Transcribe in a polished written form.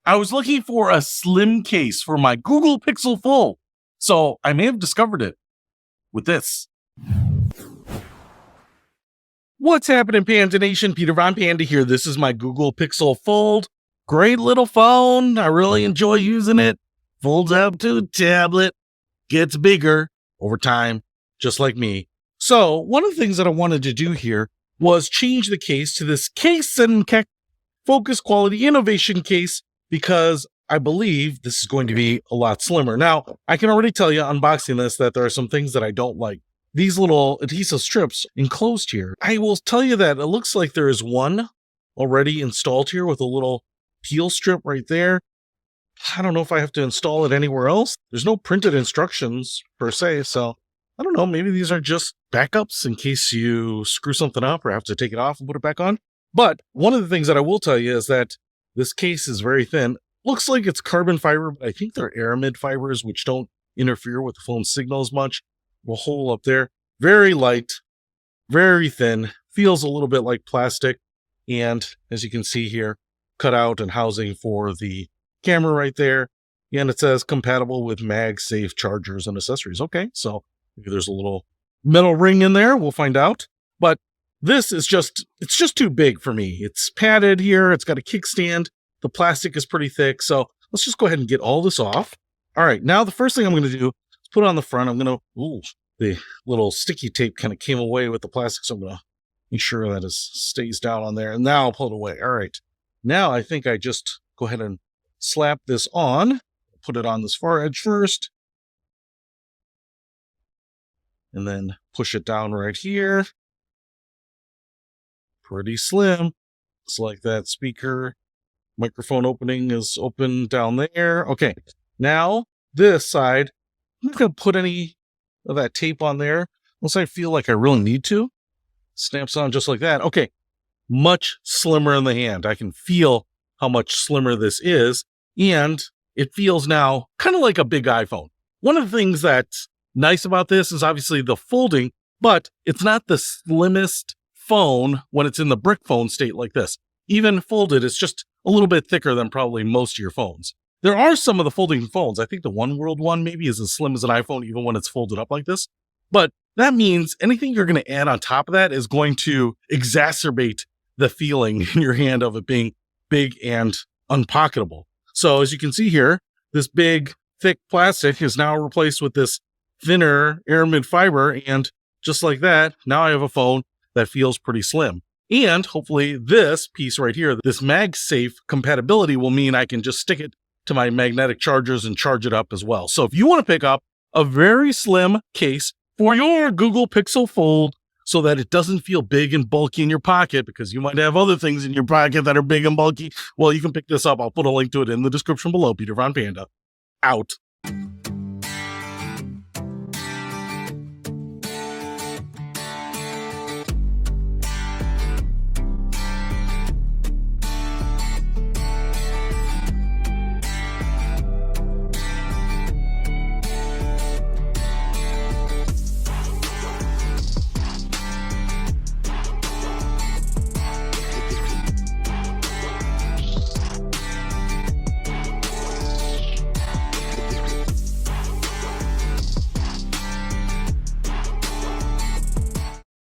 I was looking for a slim case for my Google Pixel Fold, so I may have discovered it with this. What's happening, Panda Nation? Peter Von Panda here. This is my Google Pixel Fold. Great little phone. I really enjoy using it. Folds out to a tablet. Gets bigger over time, just like me. So one of the things that I wanted to do here was change the case to this kaisenkec Focus Quality Innovation case, because I believe this is going to be a lot slimmer. Now, I can already tell you, unboxing this, that there are some things that I don't like. These little adhesive strips enclosed here. I will tell you that it looks like there is one already installed here with a little peel strip right there. I don't know if I have to install it anywhere else. There's no printed instructions per se, so I don't know. Maybe these are just backups in case you screw something up or have to take it off and put it back on. But one of the things that I will tell you is that this case is very thin. Looks like it's carbon fiber, but I think they're aramid fibers, which don't interfere with the phone signal as much. A hole up there. Very light, very thin, feels a little bit like plastic. And as you can see here, cutout and housing for the camera right there. And it says compatible with MagSafe chargers and accessories. Okay, so maybe there's a little metal ring in there. We'll find out. But this is it's just too big for me. It's padded here. It's got a kickstand. The plastic is pretty thick. So let's just go ahead and get all this off. All right, now the first thing I'm going to do is put it on the front. I'm going to, the little sticky tape kind of came away with the plastic. So I'm going to make sure that it stays down on there. And now I'll pull it away. All right. Now I think I just go ahead and slap this on. Put it on this far edge first. And then push it down right here. Pretty slim. Looks like that speaker microphone opening is open down there. Okay. Now this side, I'm not going to put any of that tape on there unless I feel like I really need to. Snaps on just like that. Okay. Much slimmer in the hand. I can feel how much slimmer this is. And it feels now kind of like a big iPhone. One of the things that's nice about this is obviously the folding, but it's not the slimmest phone when it's in the brick phone state like this. Even folded, it's just a little bit thicker than probably most of your phones. There are some of the folding phones. I think the One World one maybe is as slim as an iPhone, even when it's folded up like this. But that means anything you're going to add on top of that is going to exacerbate the feeling in your hand of it being big and unpocketable. So as you can see here, this big, thick plastic is now replaced with this thinner aramid fiber. And just like that, now I have a phone that feels pretty slim. And hopefully this piece right here, this MagSafe compatibility, will mean I can just stick it to my magnetic chargers and charge it up as well. So if you want to pick up a very slim case for your Google Pixel Fold so that it doesn't feel big and bulky in your pocket, because you might have other things in your pocket that are big and bulky, well, you can pick this up. I'll put a link to it in the description below. Peter Von Panda, out.